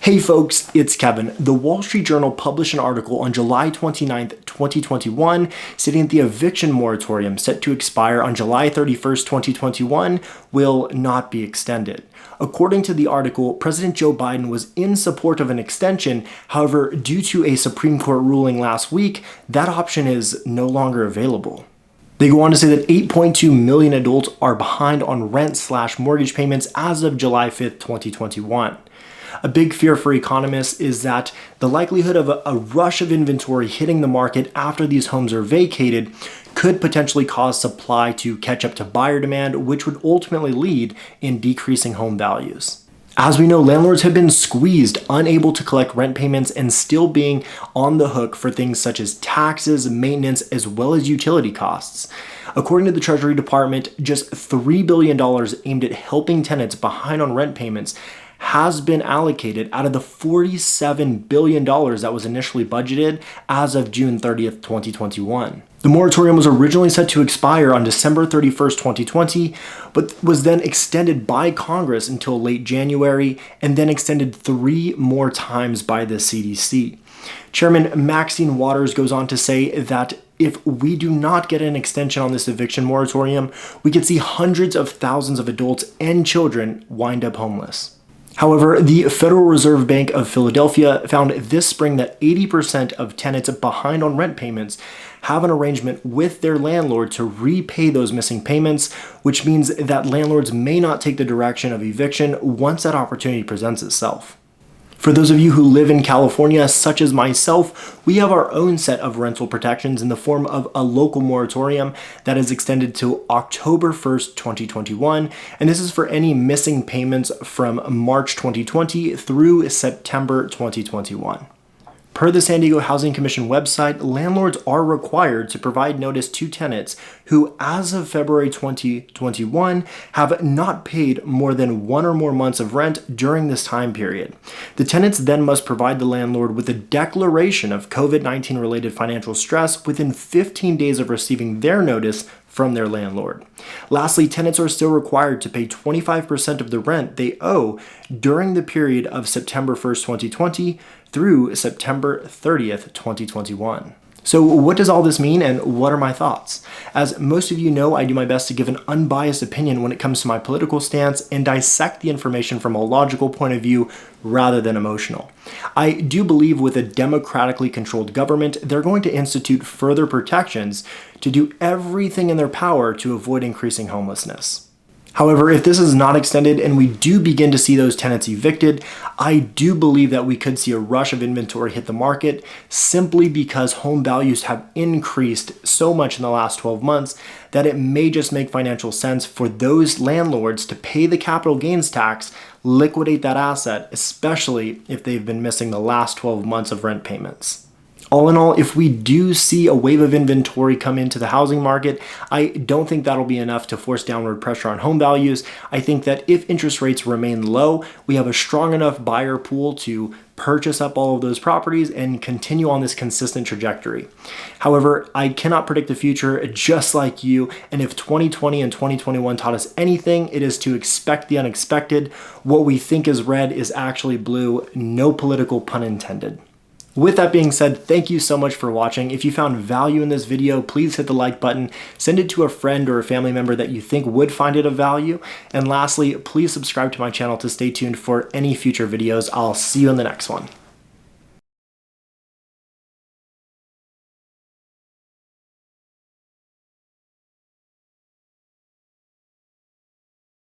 Hey folks, it's Kevin. The Wall Street Journal published an article on July 29th, 2021, stating that the eviction moratorium set to expire on July 31st, 2021 will not be extended. According to the article, President Joe Biden was in support of an extension. However, due to a Supreme Court ruling last week, that option is no longer available. They go on to say that 8.2 million adults are behind on rent/mortgage payments as of July 5th, 2021. A big fear for economists is that the likelihood of a rush of inventory hitting the market after these homes are vacated could potentially cause supply to catch up to buyer demand, which would ultimately lead in decreasing home values. As we know, landlords have been squeezed, unable to collect rent payments and still being on the hook for things such as taxes, maintenance, as well as utility costs. According to the Treasury Department, just $3 billion aimed at helping tenants behind on rent payments has been allocated out of the $47 billion that was initially budgeted as of June 30th, 2021. The moratorium was originally set to expire on December 31st, 2020, but was then extended by Congress until late January and then extended 3 more times by the CDC. Chairman Maxine Waters goes on to say that if we do not get an extension on this eviction moratorium, we could see hundreds of thousands of adults and children wind up homeless. However, the Federal Reserve Bank of Philadelphia found this spring that 80% of tenants behind on rent payments have an arrangement with their landlord to repay those missing payments, which means that landlords may not take the direction of eviction once that opportunity presents itself. For those of you who live in California, such as myself, we have our own set of rental protections in the form of a local moratorium that is extended to October 1st, 2021, and this is for any missing payments from March 2020 through September 2021. Per the San Diego Housing Commission website, landlords are required to provide notice to tenants who, as of February 2021, have not paid more than 1 or more months of rent during this time period. The tenants then must provide the landlord with a declaration of COVID-19 related financial stress within 15 days of receiving their notice from their landlord. Lastly, tenants are still required to pay 25% of the rent they owe during the period of September 1st, 2020 through September 30th, 2021. So what does all this mean and what are my thoughts? As most of you know, I do my best to give an unbiased opinion when it comes to my political stance and dissect the information from a logical point of view rather than emotional. I do believe with a democratically controlled government, they're going to institute further protections to do everything in their power to avoid increasing homelessness. However, if this is not extended and we do begin to see those tenants evicted, I do believe that we could see a rush of inventory hit the market simply because home values have increased so much in the last 12 months that it may just make financial sense for those landlords to pay the capital gains tax, liquidate that asset, especially if they've been missing the last 12 months of rent payments. All in all, if we do see a wave of inventory come into the housing market, I don't think that'll be enough to force downward pressure on home values. I think that if interest rates remain low, we have a strong enough buyer pool to purchase up all of those properties and continue on this consistent trajectory. However, I cannot predict the future just like you, and if 2020 and 2021 taught us anything, it is to expect the unexpected. What we think is red is actually blue, no political pun intended. With that being said, thank you so much for watching. If you found value in this video, please hit the like button, send it to a friend or a family member that you think would find it of value. And lastly, please subscribe to my channel to stay tuned for any future videos. I'll see you in the next one.